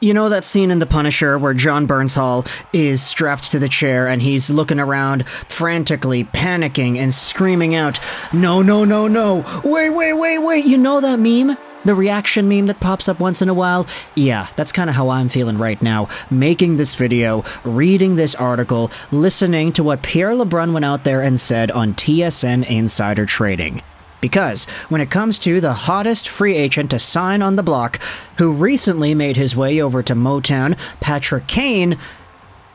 You know that scene in The Punisher where John Bernthal is strapped to the chair and he's looking around frantically, panicking and screaming out, "No, no, no, no, wait. You know that meme? The reaction meme that pops up once in a while? Yeah, that's kind of how I'm feeling right now, making this video, reading this article, listening to what Pierre LeBrun went out there and said on TSN Insider Trading. Because when it comes to the hottest free agent to sign on the block, who recently made his way over to Motown, Patrick Kane,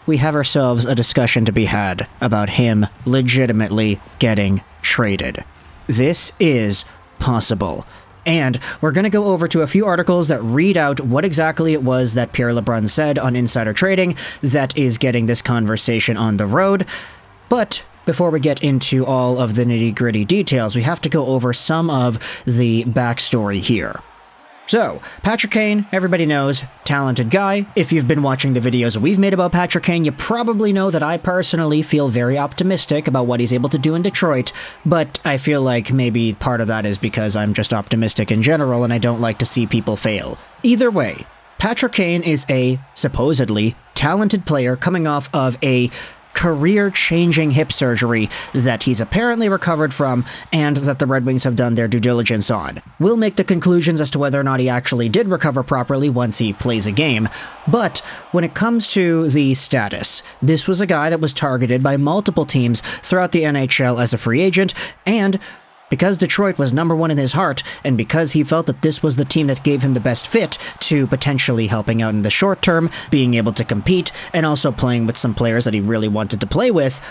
we have ourselves a discussion to be had about him legitimately getting traded. This is possible. And we're going to go over to a few articles that read out what exactly it was that Pierre LeBrun said on Insider Trading that is getting this conversation on the road. But before we get into all of the nitty-gritty details, we have to go over some of the backstory here. So, Patrick Kane, everybody knows, talented guy. If you've been watching the videos we've made about Patrick Kane, you probably know that I personally feel very optimistic about what he's able to do in Detroit, but I feel like maybe part of that is because I'm just optimistic in general and I don't like to see people fail. Either way, Patrick Kane is a supposedly talented player coming off of a career-changing hip surgery that he's apparently recovered from and that the Red Wings have done their due diligence on. We'll make the conclusions as to whether or not he actually did recover properly once he plays a game, but when it comes to the status, this was a guy that was targeted by multiple teams throughout the NHL as a free agent, and because Detroit was number one in his heart, and because he felt that this was the team that gave him the best fit to potentially helping out in the short term, being able to compete, and also playing with some players that he really wanted to play with,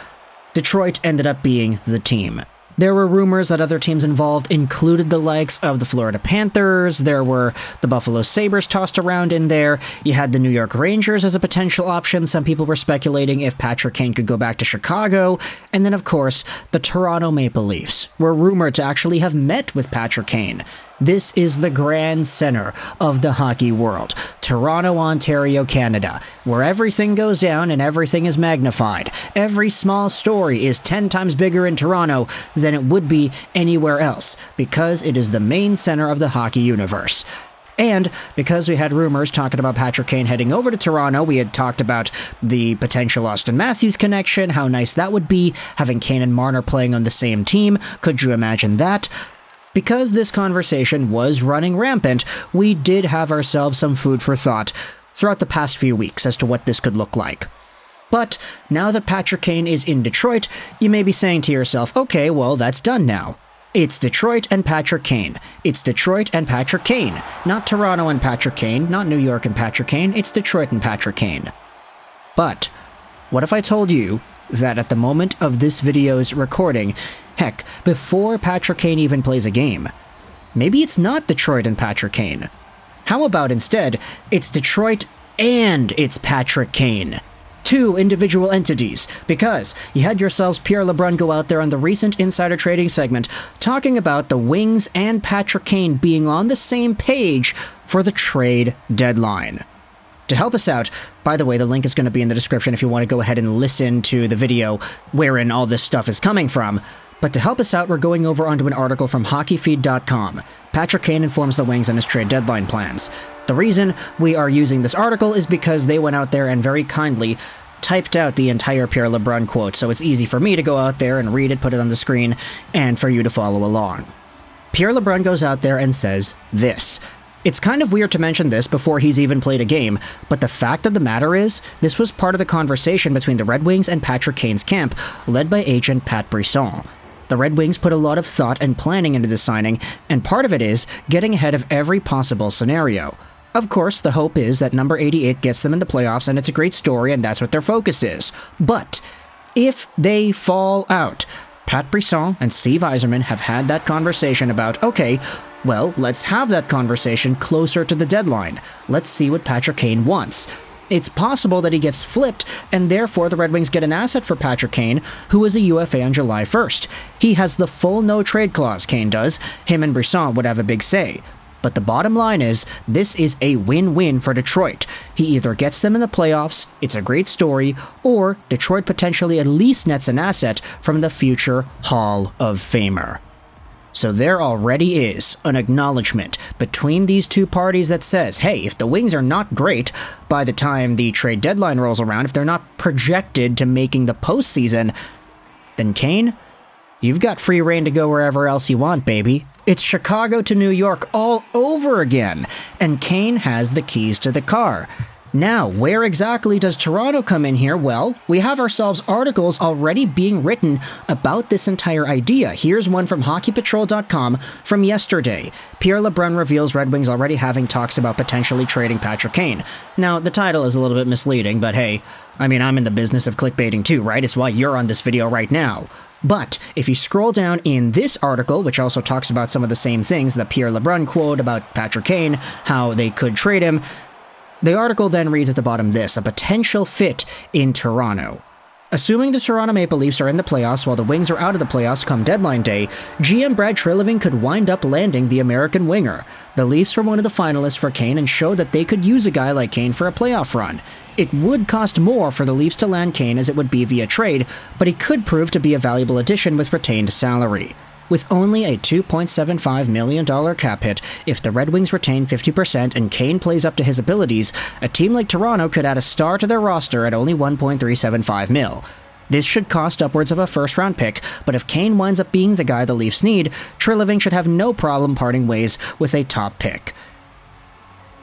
Detroit ended up being the team. There were rumors that other teams involved included the likes of the Florida Panthers, there were the Buffalo Sabres tossed around in there, you had the New York Rangers as a potential option, some people were speculating if Patrick Kane could go back to Chicago, and then of course, the Toronto Maple Leafs were rumored to actually have met with Patrick Kane. This is the grand center of the hockey world, Toronto, Ontario, Canada, where everything goes down and everything is magnified. Every small story is 10 times bigger in Toronto than it would be anywhere else, because it is the main center of the hockey universe. And because we had rumors talking about Patrick Kane heading over to Toronto, we had talked about the potential Austin Matthews connection, how nice that would be, having Kane and Marner playing on the same team. Could you imagine that? Because this conversation was running rampant, we did have ourselves some food for thought throughout the past few weeks as to what this could look like. But now that Patrick Kane is in Detroit, you may be saying to yourself, okay, well, that's done now. It's Detroit and Patrick Kane. It's Detroit and Patrick Kane. Not Toronto and Patrick Kane, not New York and Patrick Kane, it's Detroit and Patrick Kane. But what if I told you that at the moment of this video's recording, heck, before Patrick Kane even plays a game, maybe it's not Detroit and Patrick Kane. How about instead, it's Detroit and it's Patrick Kane? Two individual entities, because you had yourselves Pierre LeBrun go out there on the recent Insider Trading segment talking about the Wings and Patrick Kane being on the same page for the trade deadline. To help us out, by the way, the link is going to be in the description if you want to go ahead and listen to the video wherein all this stuff is coming from. But to help us out, we're going over onto an article from hockeyfeed.com. Patrick Kane informs the Wings on his trade deadline plans. The reason we are using this article is because they went out there and very kindly typed out the entire Pierre LeBrun quote, so it's easy for me to go out there and read it, put it on the screen, and for you to follow along. Pierre LeBrun goes out there and says this. It's kind of weird to mention this before he's even played a game, but the fact of the matter is, this was part of the conversation between the Red Wings and Patrick Kane's camp, led by agent Pat Brisson. The Red Wings put a lot of thought and planning into this signing, and part of it is getting ahead of every possible scenario. Of course, the hope is that number 88 gets them in the playoffs, and it's a great story, and that's what their focus is. But if they fall out, Pat Brisson and Steve Yzerman have had that conversation about, okay, well, let's have that conversation closer to the deadline. Let's see what Patrick Kane wants. It's possible that he gets flipped, and therefore the Red Wings get an asset for Patrick Kane, who is a UFA on July 1st. He has the full no-trade clause, Kane does. Him and Brisson would have a big say. But the bottom line is, this is a win-win for Detroit. He either gets them in the playoffs, it's a great story, or Detroit potentially at least nets an asset from the future Hall of Famer. So there already is an acknowledgement between these two parties that says, hey, if the Wings are not great by the time the trade deadline rolls around, if they're not projected to making the postseason, then Kane, you've got free reign to go wherever else you want, baby. It's Chicago to New York all over again, and Kane has the keys to the car. Now, where exactly does Toronto come in here? Well, we have ourselves articles already being written about this entire idea. Here's one from HockeyPatrol.com from yesterday. Pierre LeBrun reveals Red Wings already having talks about potentially trading Patrick Kane. Now, the title is a little bit misleading, but hey, I mean, I'm in the business of clickbaiting too, right? It's why you're on this video right now. But if you scroll down in this article, which also talks about some of the same things, the Pierre LeBrun quote about Patrick Kane, how they could trade him, the article then reads at the bottom this: a potential fit in Toronto. Assuming the Toronto Maple Leafs are in the playoffs while the Wings are out of the playoffs come deadline day, GM Brad Treliving could wind up landing the American winger. The Leafs were one of the finalists for Kane and showed that they could use a guy like Kane for a playoff run. It would cost more for the Leafs to land Kane as it would be via trade, but he could prove to be a valuable addition with retained salary. With only a $2.75 million cap hit, if the Red Wings retain 50% and Kane plays up to his abilities, a team like Toronto could add a star to their roster at only $1.375 mil. This should cost upwards of a first-round pick, but if Kane winds up being the guy the Leafs need, Treliving should have no problem parting ways with a top pick.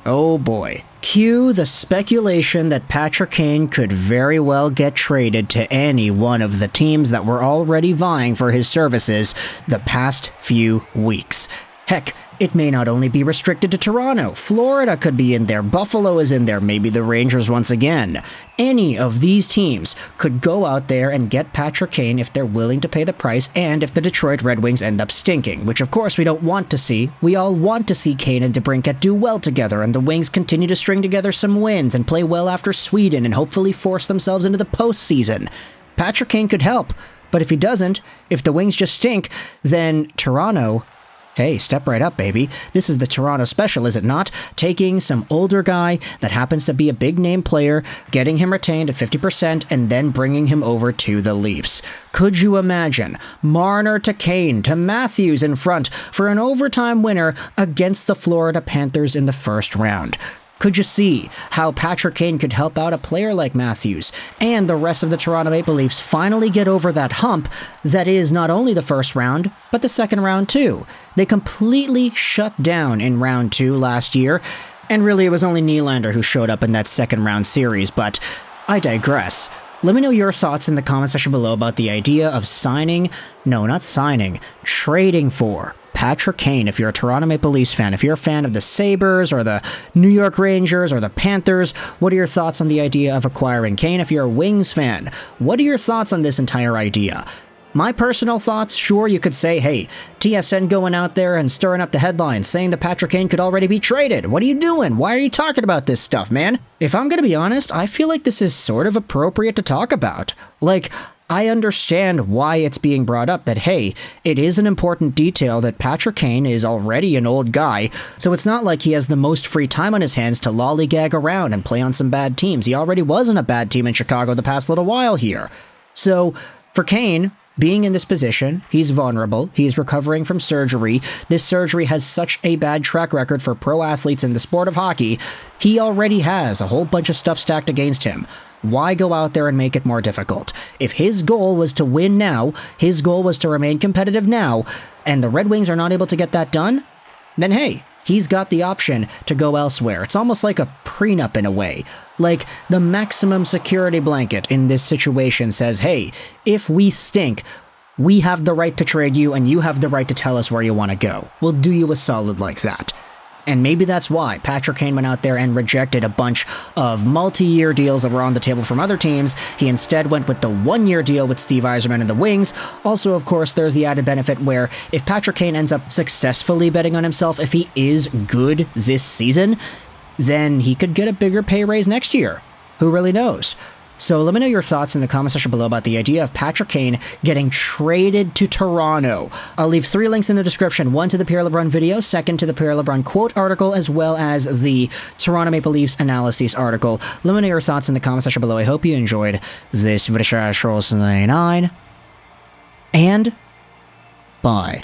Oh boy. Cue the speculation that Patrick Kane could very well get traded to any one of the teams that were already vying for his services the past few weeks. Heck, it may not only be restricted to Toronto. Florida could be in there, Buffalo is in there, maybe the Rangers once again. Any of these teams could go out there and get Patrick Kane if they're willing to pay the price and if the Detroit Red Wings end up stinking, which of course we don't want to see. We all want to see Kane and DeBrincat do well together and the Wings continue to string together some wins and play well after Sweden and hopefully force themselves into the postseason. Patrick Kane could help, but if he doesn't, if the Wings just stink, then Toronto... Hey, step right up, baby. This is the Toronto special, is it not? Taking some older guy that happens to be a big-name player, getting him retained at 50%, and then bringing him over to the Leafs. Could you imagine Marner to Kane to Matthews in front for an overtime winner against the Florida Panthers in the first round? Could you see how Patrick Kane could help out a player like Matthews and the rest of the Toronto Maple Leafs finally get over that hump that is not only the first round, but the second round too? They completely shut down in round 2 last year, and really it was only Nylander who showed up in that second round series, but I digress. Let me know your thoughts in the comment section below about the idea of trading for Patrick Kane. If you're a Toronto Maple Leafs fan, if you're a fan of the Sabres or the New York Rangers or the Panthers, what are your thoughts on the idea of acquiring Kane? If you're a Wings fan, what are your thoughts on this entire idea? My personal thoughts, sure, you could say, hey, TSN going out there and stirring up the headlines, saying that Patrick Kane could already be traded. What are you doing? Why are you talking about this stuff, man? If I'm gonna be honest, I feel like this is sort of appropriate to talk about. Like, I understand why it's being brought up that, hey, it is an important detail that Patrick Kane is already an old guy, so it's not like he has the most free time on his hands to lollygag around and play on some bad teams. He already was on a bad team in Chicago the past little while here. So, for Kane, being in this position, he's vulnerable, he's recovering from surgery. This surgery has such a bad track record for pro athletes in the sport of hockey. He already has a whole bunch of stuff stacked against him. Why go out there and make it more difficult? If his goal was to win now, his goal was to remain competitive now, and the Red Wings are not able to get that done, then hey, he's got the option to go elsewhere. It's almost like a prenup in a way. Like, the maximum security blanket in this situation says, hey, if we stink, we have the right to trade you and you have the right to tell us where you want to go. We'll do you a solid like that. And maybe that's why Patrick Kane went out there and rejected a bunch of multi-year deals that were on the table from other teams. He instead went with the one-year deal with Steve Yzerman and the Wings. Also, of course, there's the added benefit where if Patrick Kane ends up successfully betting on himself, if he is good this season, then he could get a bigger pay raise next year. Who really knows? So let me know your thoughts in the comment section below about the idea of Patrick Kane getting traded to Toronto. I'll leave 3 links in the description, one to the Pierre LeBrun video, second to the Pierre LeBrun quote article, as well as the Toronto Maple Leafs analysis article. Let me know your thoughts in the comment section below. I hope you enjoyed this video, and bye.